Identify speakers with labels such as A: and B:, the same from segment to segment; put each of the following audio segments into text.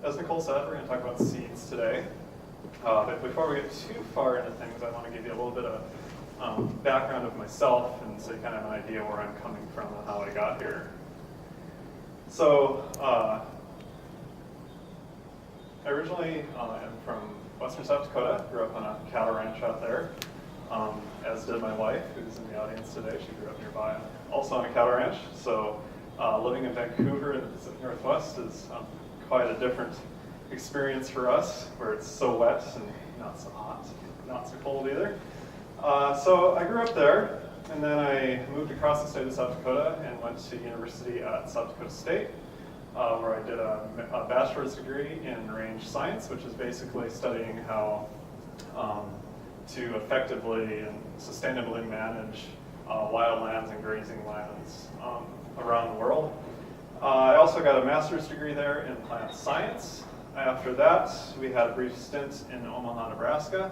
A: as Nicole said, we're going to talk about seeds today. But before we get too far into things, I want to give you a little bit of background of myself, and so you kind of have an idea where I'm coming from and how I got here. So, I originally am from western South Dakota. Grew up on a cattle ranch out there, as did my wife, who's in the audience today. She grew up nearby, also on a cattle ranch. So, living in Vancouver in the Pacific Northwest is quite a different experience for us, where it's so wet and not so hot, not so cold either. So I grew up there, and then I moved across the state of South Dakota and went to university at South Dakota State, where I did a bachelor's degree in range science, which is basically studying how to effectively and sustainably manage wildlands and grazing lands around the world. I also got a master's degree there in plant science. After that, we had a brief stint in Omaha, Nebraska,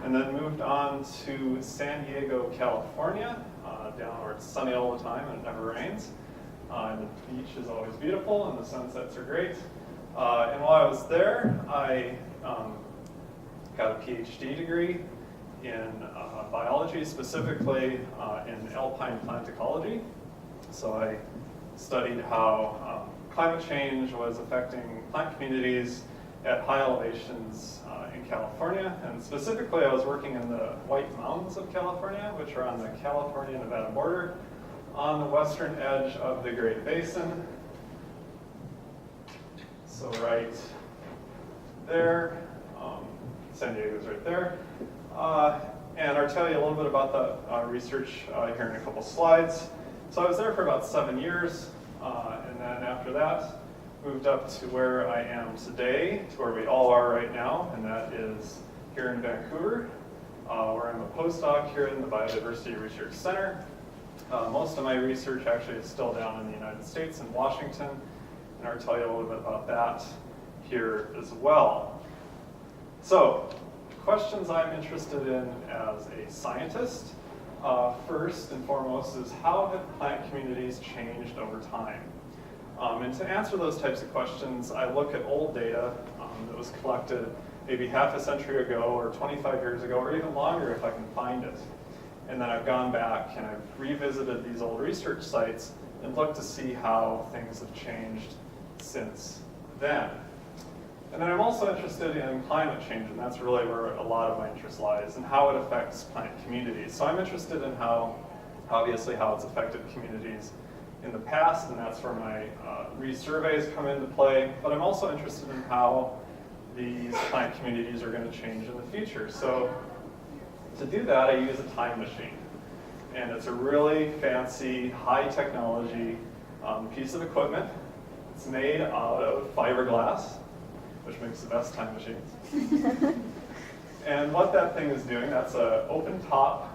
A: and then moved on to San Diego, California, down where it's sunny all the time and it never rains. And the beach is always beautiful and the sunsets are great. And while I was there, I got a PhD degree in biology, specifically in alpine plant ecology. So I studied how climate change was affecting plant communities at high elevations in California. And specifically, I was working in the White Mountains of California, which are on the California-Nevada border, on the western edge of the Great Basin. So right there, San Diego's right there. And I'll tell you a little bit about the research here in a couple slides. So I was there for about 7 years, and then after that, moved up to where I am today, to where we all are right now, and that is here in Vancouver, where I'm a postdoc here in the Biodiversity Research Center. Most of my research actually is still down in the United States in Washington, and I'll tell you a little bit about that here as well. So, questions I'm interested in as a scientist, first and foremost, is how have plant communities changed over time? And to answer those types of questions, I look at old data that was collected maybe half a century ago or 25 years ago or even longer if I can find it. And then I've gone back and I've revisited these old research sites and looked to see how things have changed since then. And then I'm also interested in climate change, and that's really where a lot of my interest lies, and how it affects plant communities. So I'm interested in how, obviously, how it's affected communities in the past, and that's where my resurveys come into play. But I'm also interested in how these plant communities are going to change in the future. So to do that, I use a time machine. And it's a really fancy, high technology piece of equipment. It's made out of fiberglass, which makes the best time machines. And what that thing is doing, that's an open top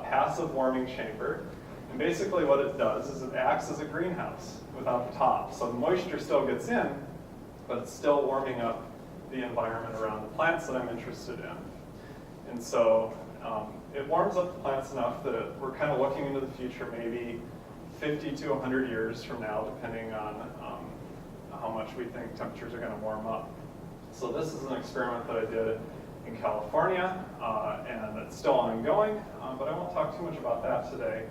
A: passive warming chamber. And basically what it does is it acts as a greenhouse without the top. So the moisture still gets in, but it's still warming up the environment around the plants that I'm interested in. And so it warms up the plants enough that we're kind of looking into the future, maybe 50 to 100 years from now, depending on how much we think temperatures are going to warm up. So this is an experiment that I did in California, and it's still ongoing, but I won't talk too much about that today.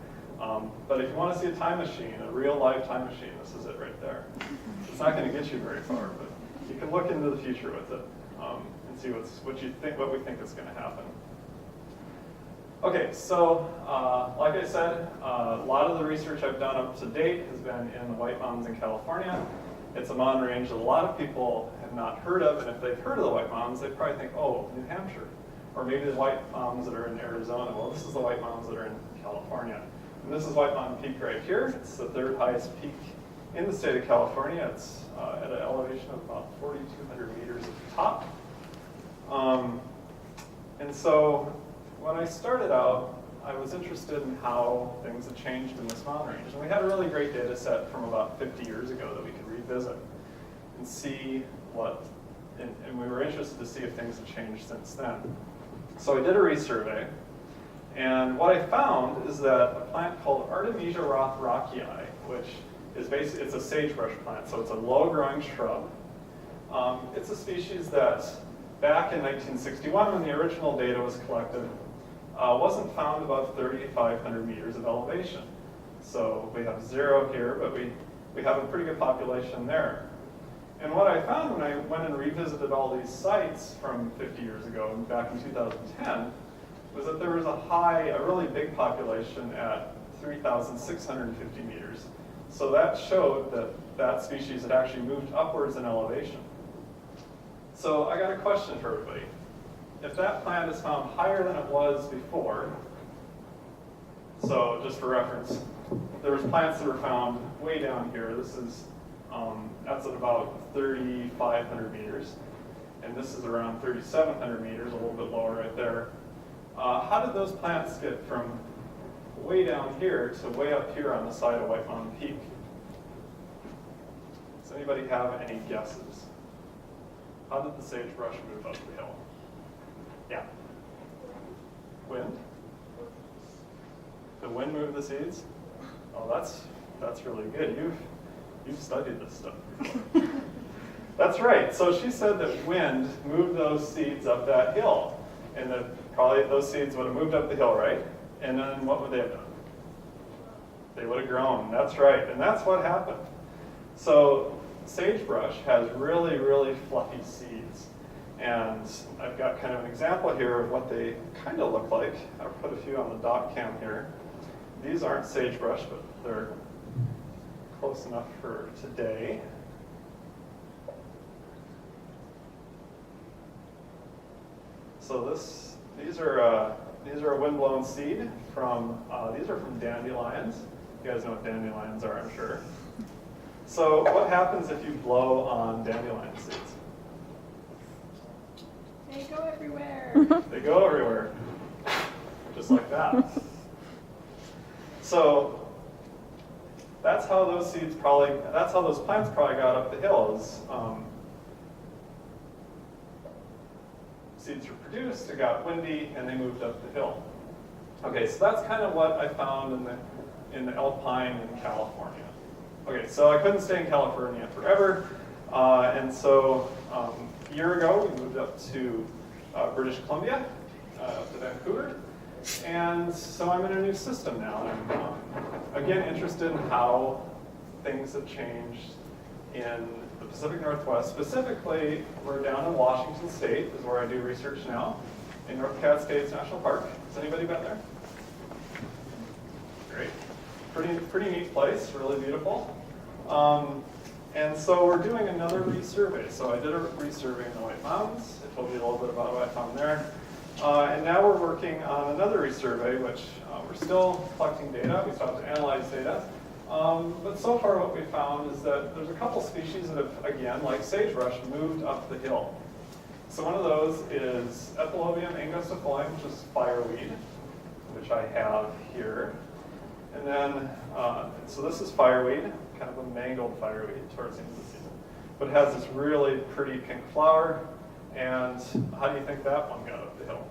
A: But if you want to see a time machine, a real live time machine, this is it right there. It's not going to get you very far, but you can look into the future with it and see what we think is going to happen. Okay, so like I said, a lot of the research I've done up to date has been in the White Mountains in California. It's a mountain range that a lot of people have not heard of, and if they've heard of the White Mountains, they probably think, oh, New Hampshire, or maybe the White Mountains that are in Arizona. Well, this is the White Mountains that are in California. And this is White Mountain Peak right here. It's the third highest peak in the state of California. It's at an elevation of about 4,200 meters at the top. And so when I started out, I was interested in how things had changed in this mountain range. And we had a really great data set from about 50 years ago that we could revisit and see and we were interested to see if things had changed since then. So I did a resurvey, and what I found is that a plant called Artemisia rothrockii, which is basically, it's a sagebrush plant, so it's a low-growing shrub It's a species that back in 1961, when the original data was collected, wasn't found above 3,500 meters of elevation. So we have 0 here, but we have a pretty good population there. And what I found when I went and revisited all these sites from 50 years ago, back in 2010, was that there was a really big population at 3,650 meters. So that showed that that species had actually moved upwards in elevation. So I got a question for everybody. If that plant is found higher than it was before, so just for reference, there was plants that were found way down here. This is, that's at about 3,500 meters. And this is around 3,700 meters, a little bit lower right there. How did those plants get from way down here to way up here on the side of White Mountain Peak? Does anybody have any guesses? How did the sagebrush move up the hill? Yeah. Wind? The wind moved the seeds? Oh, that's really good. You've studied this stuff before. That's right. So she said that wind moved those seeds up that hill. And that probably those seeds would have moved up the hill, right? And then what would they have done? They would have grown. That's right. And that's what happened. So sagebrush has really, really fluffy seeds. And I've got kind of an example here of what they kind of look like. I'll put a few on the dock cam here. These aren't sagebrush, but they're close enough for today. So these are a windblown seed from, these are from dandelions. You guys know what dandelions are, I'm sure. So what happens if you blow on dandelion seeds?
B: They go everywhere.
A: They go everywhere, just like that. So that's how those seeds that's how those plants probably got up the hill. Seeds were produced, it got windy, and they moved up the hill. Okay, so that's kind of what I found in the alpine in California. Okay, so I couldn't stay in California forever, and so a year ago we moved up to British Columbia, up to Vancouver, and so I'm in a new system now. I'm again interested in how things have changed in the Pacific Northwest. Specifically, we're down in Washington State, is where I do research now, in North Cascades National Park. Has anybody been there? Great. Pretty neat place, really beautiful. And so we're doing another resurvey. So I did a resurvey in the White Mountains. I told you a little bit about what I found there. And now we're working on another resurvey, which we're still collecting data. We still have to analyze data. But so far what we found is that there's a couple species that have, again, like sagebrush, moved up the hill. So one of those is Epilobium angustifolia, which is fireweed, which I have here. And then, so this is fireweed, kind of a mangled fireweed towards the end of the season. But it has this really pretty pink flower. And how do you think that one got up the hill?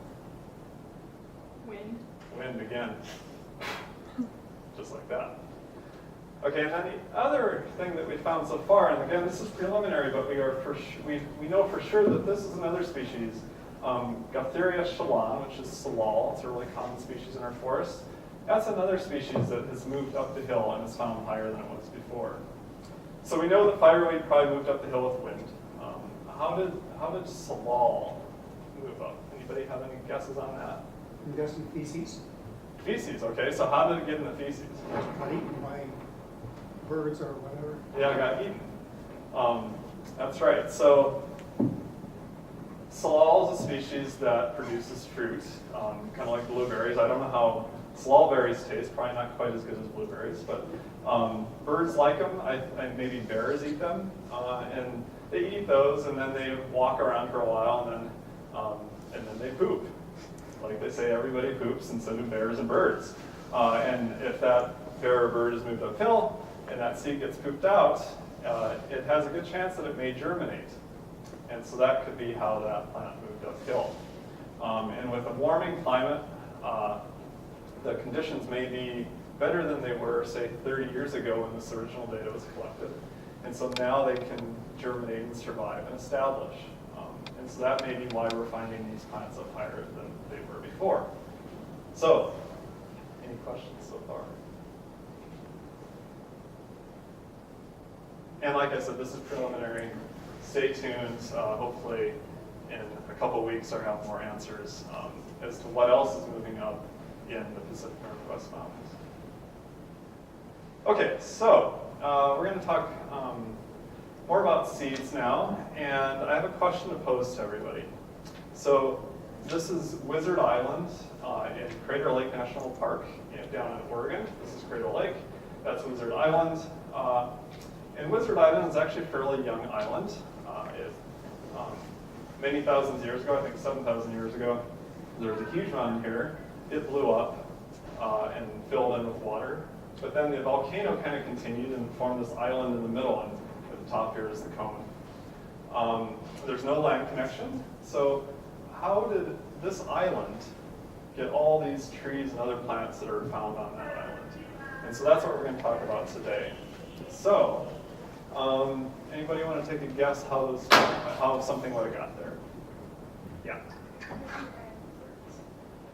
B: Wind.
A: Wind again. Just like that. Okay, and then the other thing that we found so far, and again, this is preliminary, but we know for sure that this is another species, Gaultheria chalon, which is salal. It's a really common species in our forests. That's another species that has moved up the hill and is found higher than it was before. So we know that fireweed probably moved up the hill with wind. How did salal move up? Anybody have any guesses on that?
C: I'm guessing feces.
A: Feces, okay. So how did it get in the feces?
C: Got eaten by birds or whatever.
A: Yeah, it got eaten. That's right. So salal is a species that produces fruit, kind of like blueberries. I don't know how salal berries taste, probably not quite as good as blueberries, but birds like them. Maybe bears eat them, and they eat those, and then they walk around for a while, and then they poop. Like they say, everybody poops, and so do bears and birds. And if that bear or bird is moved uphill, and that seed gets pooped out, it has a good chance that it may germinate. And so that could be how that plant moved uphill. And with a warming climate, the conditions may be better than they were, say, 30 years ago when this original data was collected. And so now they can germinate and survive and establish. And so that may be why we're finding these plants up higher than they were before. So, any questions so far? And like I said, this is preliminary. Stay tuned. Hopefully in a couple weeks I'll have more answers as to what else is moving up in the Pacific Northwest Mountains. Okay, so we're going to talk more about seeds now, and I have a question to pose to everybody. So this is Wizard Island in Crater Lake National Park down in Oregon. This is Crater Lake. That's Wizard Island. And Wizard Island is actually a fairly young island. Many thousands of years ago, I think 7,000 years ago, there was a huge mountain here. It blew up and filled in with water. But then the volcano kind of continued and formed this island in the middle, and at the top here is the cone. There's no land connection. So how did this island get all these trees and other plants that are found on that island? And so that's what we're going to talk about today. So, anybody want to take a guess how something would have got there? Yeah.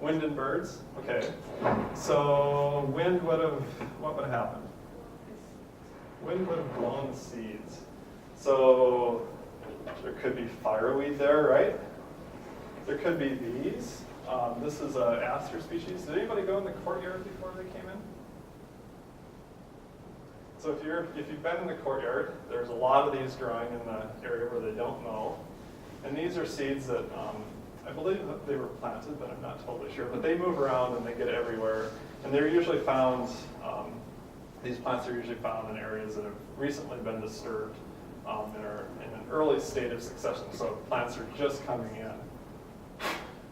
A: Wind and birds? Okay. So wind what would have happened? Wind would have blown the seeds. So there could be fireweed there, right? There could be these. This is an aster species. Did anybody go in the courtyard before they came in? So if you've been in the courtyard, there's a lot of these growing in the area where they don't mow. And these are seeds that I believe that they were planted, but I'm not totally sure. But they move around and they get everywhere. And they're usually found, these plants are usually found in areas that have recently been disturbed and are in an early state of succession. So plants are just coming in.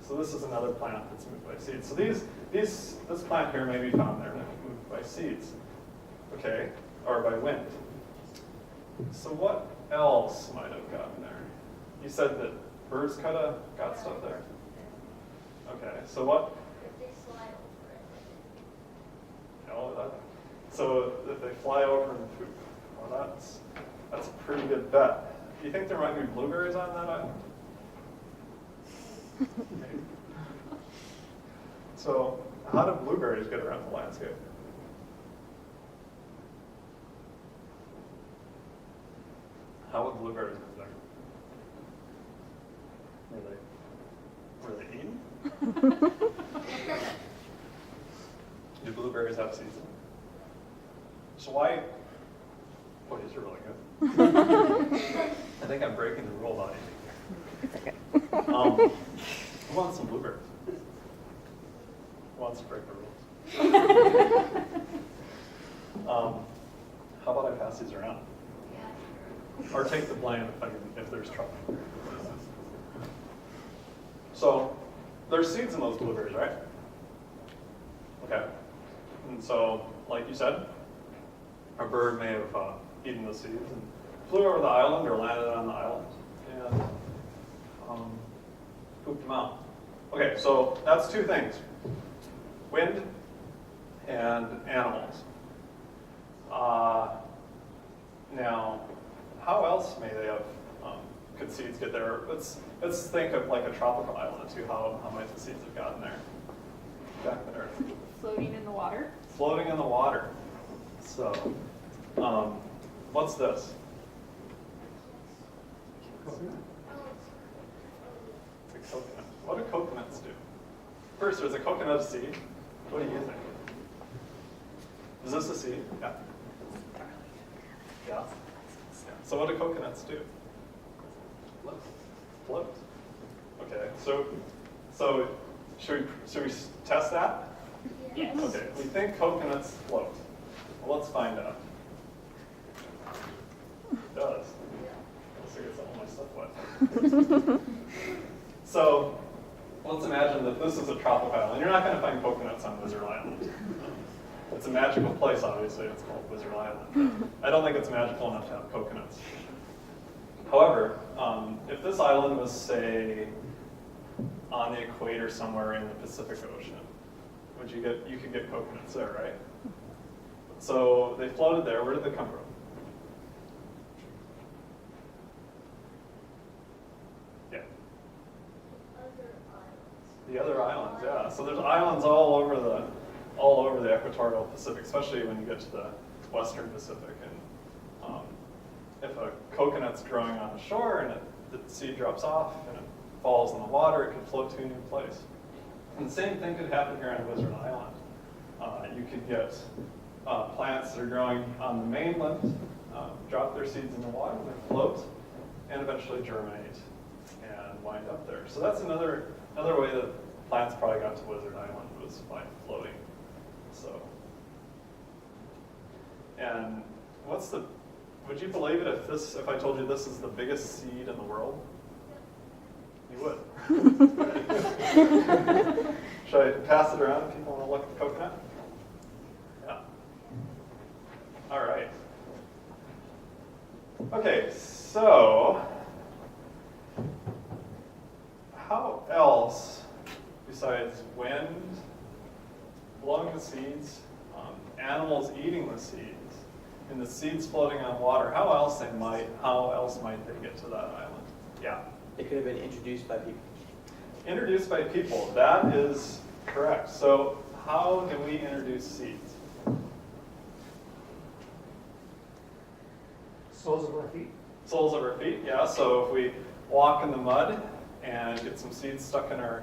A: So this is another plant that's moved by seeds. So this plant here may be found there and it's moved by seeds. Okay, or by wind. So what else might have gotten there? You said that birds could have got stuff there? Okay, so what?
D: If they fly over it.
A: No, so if they fly over and poop, well that's a pretty good bet. Do you think there might be blueberries on that island? Maybe. So how do blueberries get around the landscape? How would blueberries move there? Were they eaten? Do blueberries have seeds in them? So why? Boy, these are really good. I think I'm breaking the rule about eating here. Who wants some blueberries? Who wants to break the rules? How about I pass these around? Or take the blame if there's trouble. So there's seeds in those blueberries, right? Okay. And so, like you said, a bird may have eaten the seeds and flew over the island or landed on the island and pooped them out. Okay, so that's two things: wind and animals. Now, how else may they have, could seeds get there? Let's think of like a tropical island too. How might the seeds have gotten there? Back there.
B: Floating in the water.
A: Floating in the water. So, what's this? It's a coconut. What do coconuts do? First, is a coconut a seed? What do you think? Is this a seed? Yeah. Yeah. So what do coconuts do? Float. Okay. So should we test that?
B: Yes.
A: Okay. We think coconuts float. Well, let's find out. It does. Looks like it's all my stuff wet. So let's imagine that this is a tropical island. You're not going to find coconuts on Wizard Island. It's a magical place, obviously. It's called Wizard Island. I don't think it's magical enough to have coconuts. However, if this island was, say, on the equator somewhere in the Pacific Ocean, you could get coconuts there, right? So they floated there. Where did they come The other islands, yeah. So there's islands all over the equatorial Pacific, especially when you get to the western Pacific. And if a coconut's growing on the shore and the seed drops off and it falls in the water, it could float to a new place. And the same thing could happen here on Wizard Island. You could get plants that are growing on the mainland, drop their seeds in the water, they float, and eventually germinate and wind up there. So that's another way that plants probably got to Wizard Island was by floating. So, and would you believe it if I told you this is the biggest seed in the world? You would. Should I pass it around if people want to look at the coconut? Yeah. All right. Okay, so how else, besides wind, blowing the seeds, animals eating the seeds, and the seeds floating on water, how else might they get to that island? Yeah.
D: It could have been introduced by people.
A: Introduced by people, that is correct. So how do we introduce seeds?
C: Soles of our feet.
A: Soles of our feet, yeah. So if we walk in the mud and get some seeds stuck in the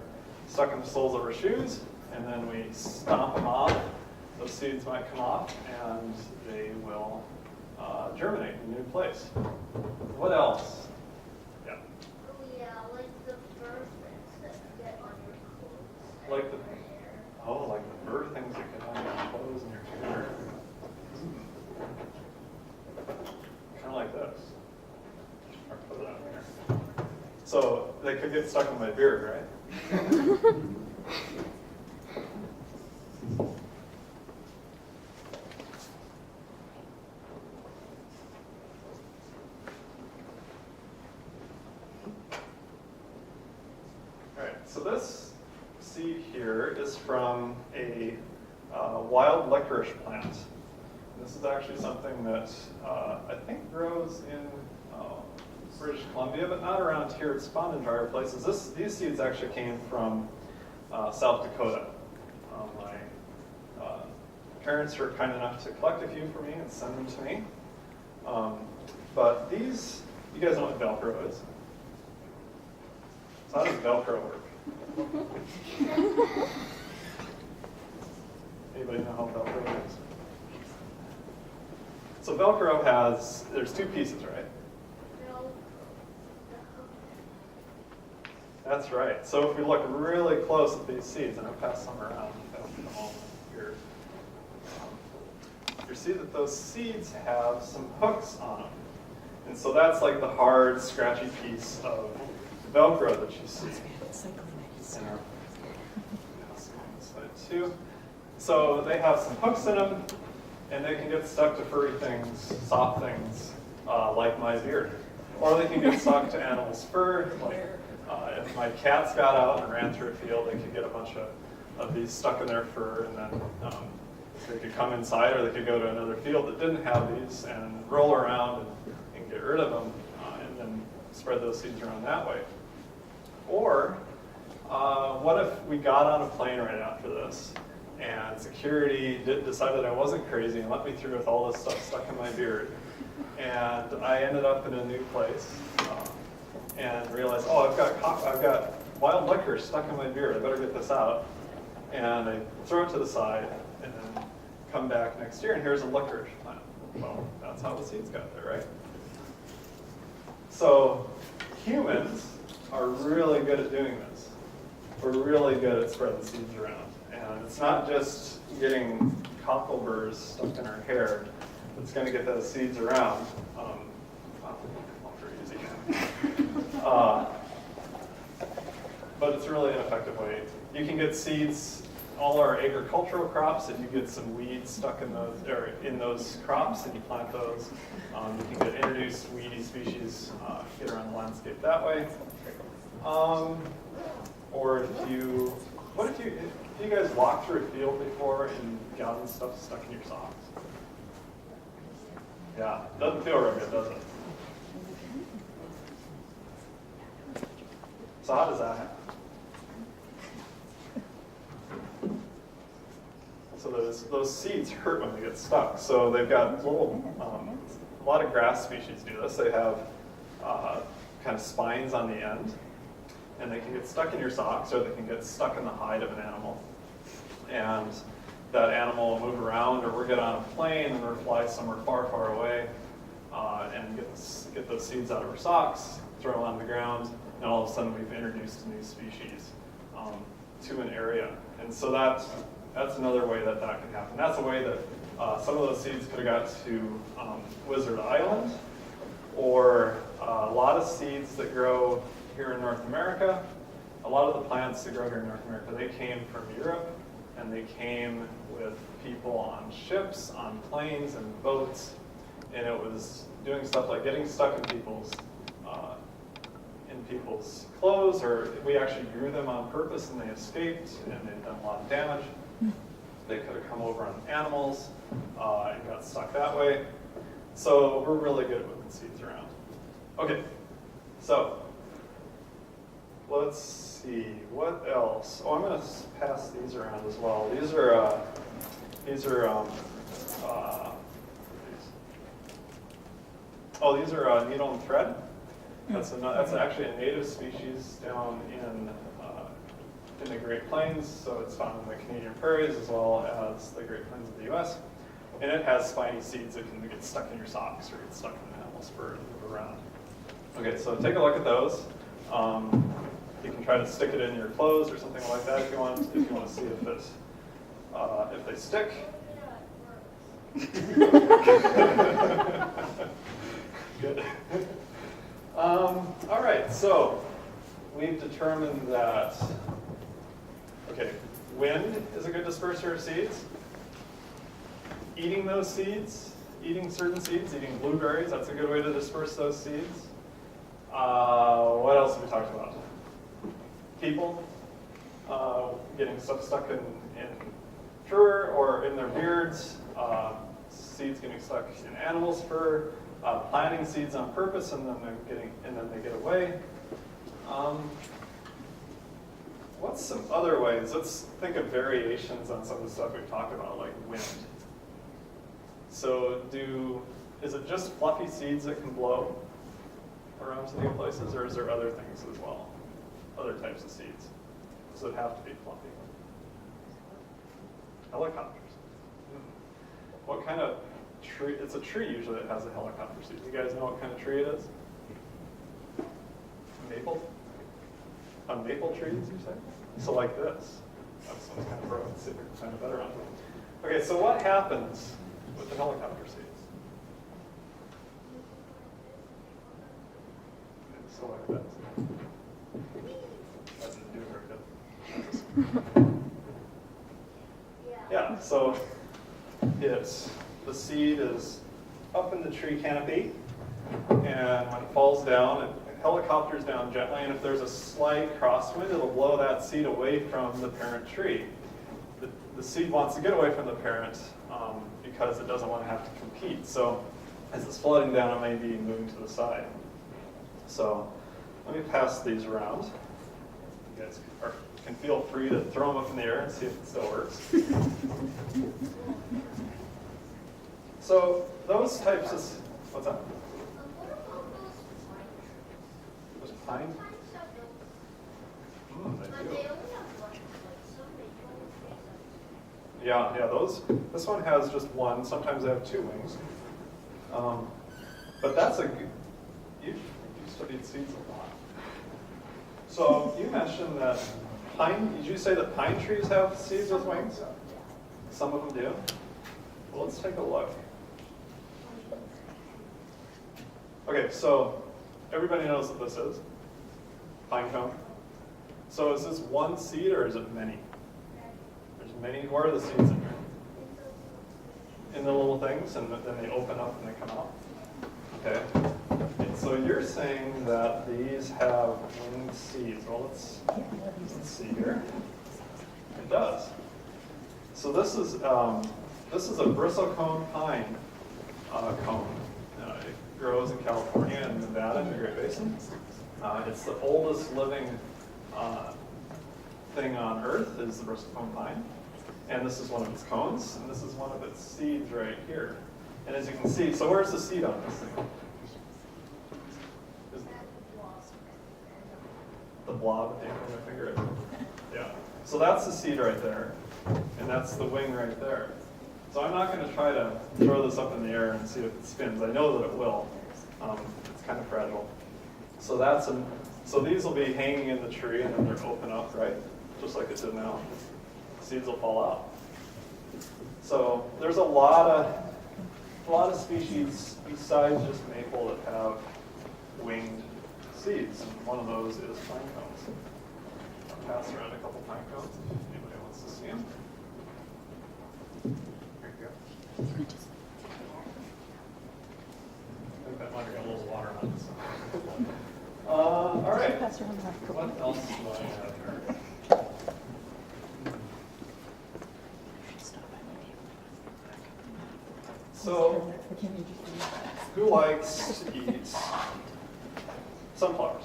A: soles of our shoes, and then we stomp them off, those seeds might come off and they will germinate in a new place. What else? Yeah.
E: Yeah, like the fur things that get on your clothes.
A: Like the-
E: and your hair.
A: Oh, like the fur things that get on your clothes and your hair. Kind of like this. Or put it on here. So they could get stuck in my beard, right? All right, so this seed here is from a wild licorice plant. And this is actually something that I think grows in British Columbia, but not around here. It's found in drier places. These seeds actually came from South Dakota. My parents were kind enough to collect a few for me and send them to me. But these, you guys know what Velcro is? So how does Velcro work? Anybody know how Velcro works? So Velcro there's two pieces, right?
E: No.
A: That's right. So if we look really close at these seeds, and I'll pass some around, I don't need them all here. You see that those seeds have some hooks on them. And so that's like the hard, scratchy piece of Velcro that you see. And our side too. So they have some hooks in them, and they can get stuck to furry things, soft things, like my beard. Or they can get stuck to animals' fur, like if my cats got out and ran through a field, they could get a bunch of these stuck in their fur, and then they could come inside, or they could go to another field that didn't have these and roll around and get rid of them, and then spread those seeds around that way. Or what if we got on a plane right after this, and security decided I wasn't crazy and let me through with all this stuff stuck in my beard, and I ended up in a new place and realized, oh, I've got wild licorice stuck in my beard. I better get this out, and I throw it to the side, and then come back next year, and here's a licorice plant. Well, that's how the seeds got there, right? So humans are really good at doing this. We're really good at spreading seeds around. And it's not just getting cockleburs stuck in our hair that's going to get those seeds around. Not very easy. But it's really an effective way. You can get seeds, all our agricultural crops, if you get some weeds stuck in those crops and you plant those, you can get introduced weedy species, get around the landscape that way. Or if you guys walked through a field before and gotten stuff stuck in your socks? Yeah, doesn't feel real good, does it? So how does that happen? So those seeds hurt when they get stuck. So they've got little, a lot of grass species do this. They have kind of spines on the end, and they can get stuck in your socks, or they can get stuck in the hide of an animal. And that animal will move around, or we'll get on a plane and we'll fly somewhere far, far away, and get those seeds out of our socks, throw them on the ground, and all of a sudden we've introduced a new species to an area. And so that's another way that can happen. That's a way that some of those seeds could have got to Wizard Island, or a lot of seeds that grow here in North America. A lot of the plants that grow here in North America, they came from Europe, and they came with people on ships, on planes, and boats, and it was doing stuff like getting stuck in people's clothes, or we actually grew them on purpose and they escaped, and they've done a lot of damage. They could have come over on animals and got stuck that way. So we're really good at moving seeds around. Okay, so let's see, what else? Oh, I'm going to pass these around as well. These are needle and thread. That's actually a native species down in the Great Plains, so it's found in the Canadian prairies as well as the Great Plains of the U.S. And it has spiny seeds that can get stuck in your socks or get stuck in an animal's fur and move around. Okay, so take a look at those. You can try to stick it in your clothes or something like that if you want to see if they stick. Good. All right, so we've determined that, okay, wind is a good disperser of seeds. Eating those seeds, eating certain seeds, eating blueberries, that's a good way to disperse those seeds. What else have we talked about? People getting stuff stuck in fur or in their beards, seeds getting stuck in animals' fur, planting seeds on purpose and then they get away. What's some other ways? Let's think of variations on some of the stuff we've talked about, like wind. So is it just fluffy seeds that can blow around to new places, or is there other things as well? Other types of seeds? Does it have to be fluffy? Helicopters. What kind of tree? It's a tree usually that has a helicopter seed. You guys know what kind of tree it is? Maple? On maple trees, you say? So like this. That's some kind of broken. Let's see if we can find a better one. Okay, so what happens with the helicopter seeds? So like this. That didn't do very good. Yeah, so the seed is up in the tree canopy, and when it falls down, it helicopters down gently, and if there's a slight crosswind, it'll blow that seed away from the parent tree. The seed wants to get away from the parent because it doesn't want to have to compete. So as it's floating down, it may be moving to the side. So let me pass these around. You guys can feel free to throw them up in the air and see if it still works. So those types of, what's that? Those pine? They do. Yeah, this one has just one. Sometimes they have two wings. But that's you studied seeds a lot. So you mentioned that did you say that pine trees have seeds with wings? Some of them do. Well, let's take a look. Okay, so everybody knows what this is. Pine cone. So is this one seed or is it many? There's many. Where are the seeds in here? In the little things, and then they open up and they come out. Okay. And so you're saying that these have winged seeds. Well, let's see here. It does. So this is a bristlecone pine cone. It grows in California and Nevada in the Great Basin. It's the oldest living thing on Earth is the bristlecone pine. And this is one of its cones, and this is one of its seeds right here. And as you can see, so where's the seed on this thing? Is the blob at the end of my finger? Yeah. So that's the seed right there, and that's the wing right there. So I'm not going to try to throw this up in the air and see if it spins. I know that it will. It's kind of fragile. So so these will be hanging in the tree, and then they're open up, right? Just like it did now. Seeds will fall out. So there's a lot of species besides just maple that have winged seeds, and one of those is pine cones. I'll pass around a couple pine cones if anybody wants to see them. Here you go. I think that might have got a little water on it. So. All right. What else do I have here? So, who likes to eat sunflowers?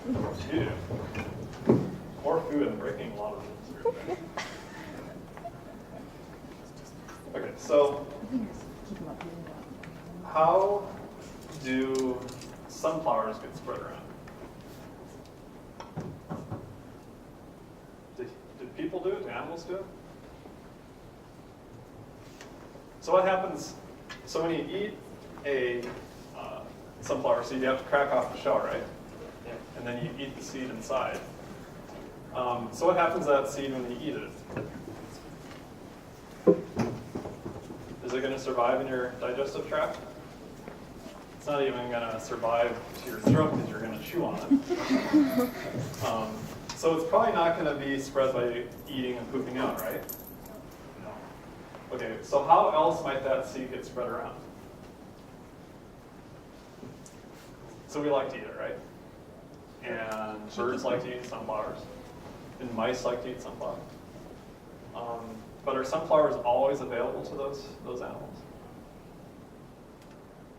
A: You do. More food and breaking a lot of things. Okay, so how do sunflowers get spread around? Did people do it? Do animals do it? So what happens, so when you eat a sunflower seed, you have to crack off the shell, right? Yeah. And then you eat the seed inside. So what happens to that seed when you eat it? Is it going to survive in your digestive tract? It's not even going to survive to your throat because you're going to chew on it. So it's probably not going to be spread by eating and pooping out, right? Okay, so how else might that seed get spread around? So we like to eat it, right? And birds like to eat sunflowers, and mice like to eat sunflowers. But are sunflowers always available to those animals?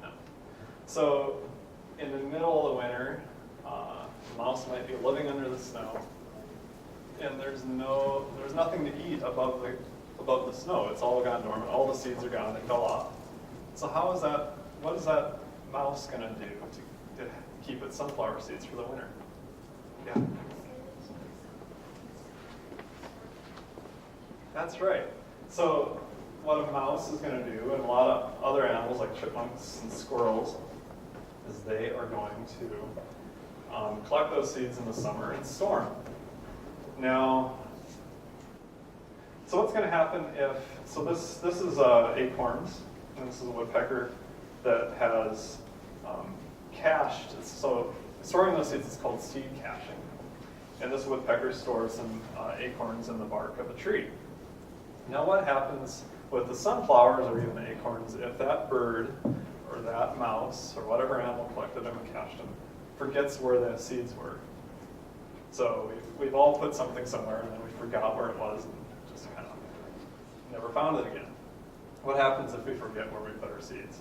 A: No. So in the middle of the winter, a mouse might be living under the snow, and there's nothing to eat above the snow. It's all gone dormant. All the seeds are gone. They fell off. So what is that mouse going to do to keep its sunflower seeds for the winter? Yeah. That's right. So what a mouse is going to do, and a lot of other animals like chipmunks and squirrels, is they are going to collect those seeds in the summer and store them. Now, so what's going to happen if, so this is acorns, and this is a woodpecker that has cached, so storing those seeds is called seed caching. And this woodpecker stores some acorns in the bark of a tree. Now what happens with the sunflowers or even the acorns if that bird or that mouse or whatever animal collected them and cached them forgets where the seeds were? So we've all put something somewhere and then we forgot where it was and just kind of never found it again. What happens if we forget where we put our seeds?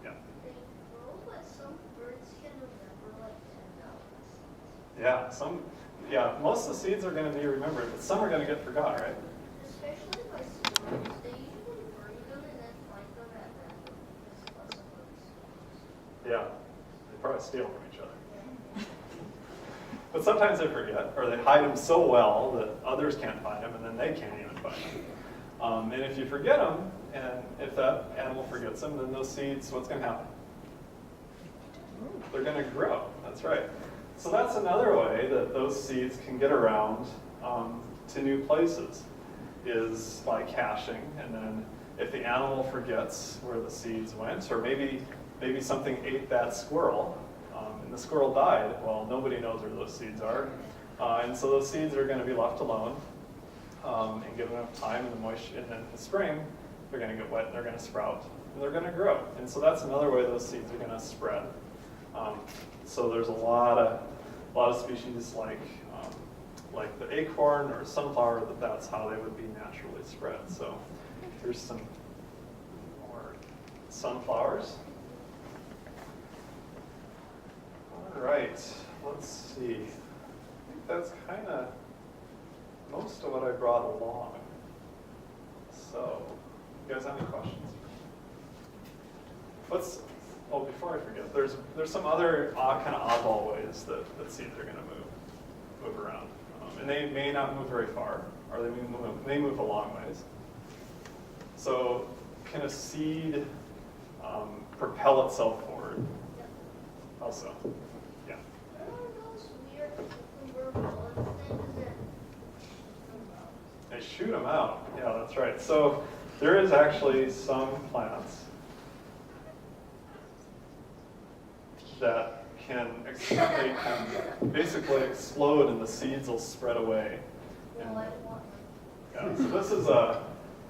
A: Yeah.
E: They grow, but some birds can remember like 10,000 seeds.
A: Yeah, most of the seeds are going to be remembered, but some are going to get forgot, right?
E: Especially by squirrels, they usually bury them and then find them at random. Just lots of birds.
A: Yeah, they probably steal from each other. But sometimes they forget, or they hide them so well that others can't find them, and then they can't even find them. And if you forget them, and if that animal forgets them, then those seeds, what's going to happen? They're going to grow. That's right. So that's another way that those seeds can get around to new places, is by caching. And then if the animal forgets where the seeds went, or maybe something ate that squirrel, and the squirrel died, well, nobody knows where those seeds are. And so those seeds are going to be left alone and given enough time in the moisture. And then in the spring, they're going to get wet and they're going to sprout and they're going to grow. And so that's another way those seeds are going to spread. So there's a lot of species like the acorn or sunflower that's how they would be naturally spread. So here's some more sunflowers. All right, let's see. I think that's kind of most of what I brought along. So, you guys have any questions? Before I forget, there's some other kind of oddball ways that seeds are going to move around. And they may not move very far, or they move a long ways. So can a seed propel itself forward? Also, yeah.
E: What are those weird cucumber bullet things that
A: They shoot them out. Yeah, that's right. So there is actually some plants that they can basically explode and the seeds will spread away.
E: well, I want
A: Yeah, so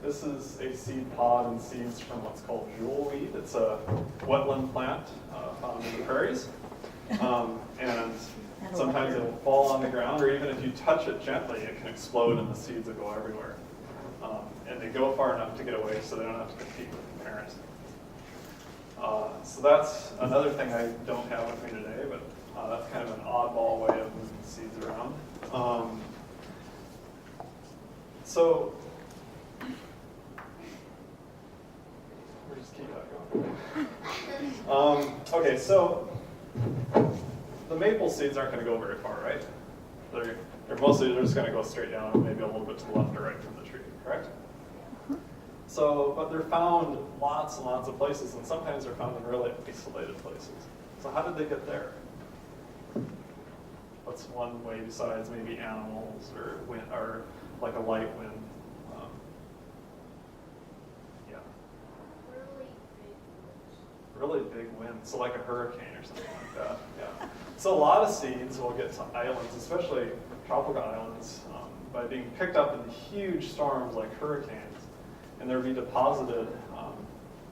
A: this is a seed pod and seeds from what's called jewelweed. It's a wetland plant found in the prairies. And sometimes it will fall on the ground, or even if you touch it gently, it can explode and the seeds will go everywhere. And they go far enough to get away so they don't have to compete with the parents. So that's another thing I don't have with me today, but that's kind of an oddball way of moving seeds around. So we'll just keep that going. Okay, so the maple seeds aren't going to go very far, right? They're just going to go straight down, maybe a little bit to the left or right from the tree, correct? So, but they're found lots and lots of places, and sometimes they're found in really isolated places. So how did they get there? What's one way besides maybe animals or wind, or like a light wind? Yeah,
E: really big ones.
A: really big wind, so like a hurricane or something like that. Yeah. So a lot of seeds will get to islands, especially tropical islands, by being picked up in huge storms like hurricanes, and they'll be deposited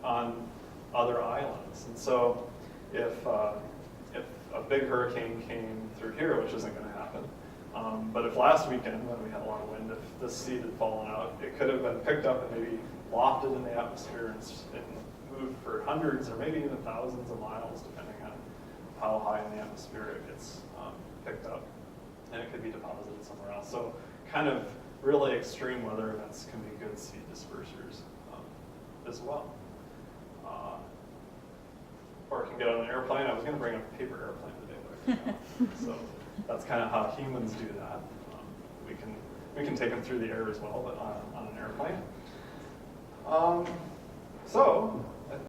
A: on other islands. And so if a big hurricane came through here, which isn't going to happen, but if last weekend when we had a lot of wind, if this seed had fallen out, it could have been picked up and maybe lofted in the atmosphere and moved for hundreds or maybe even thousands of miles, depending on how high in the atmosphere it gets picked up, and it could be deposited somewhere else. So kind of really extreme weather events can be good seed dispersers as well. Or it can get on an airplane. I was going to bring a paper airplane today, but I forgot. So that's kind of how humans do that. We can take them through the air as well, but on an airplane. So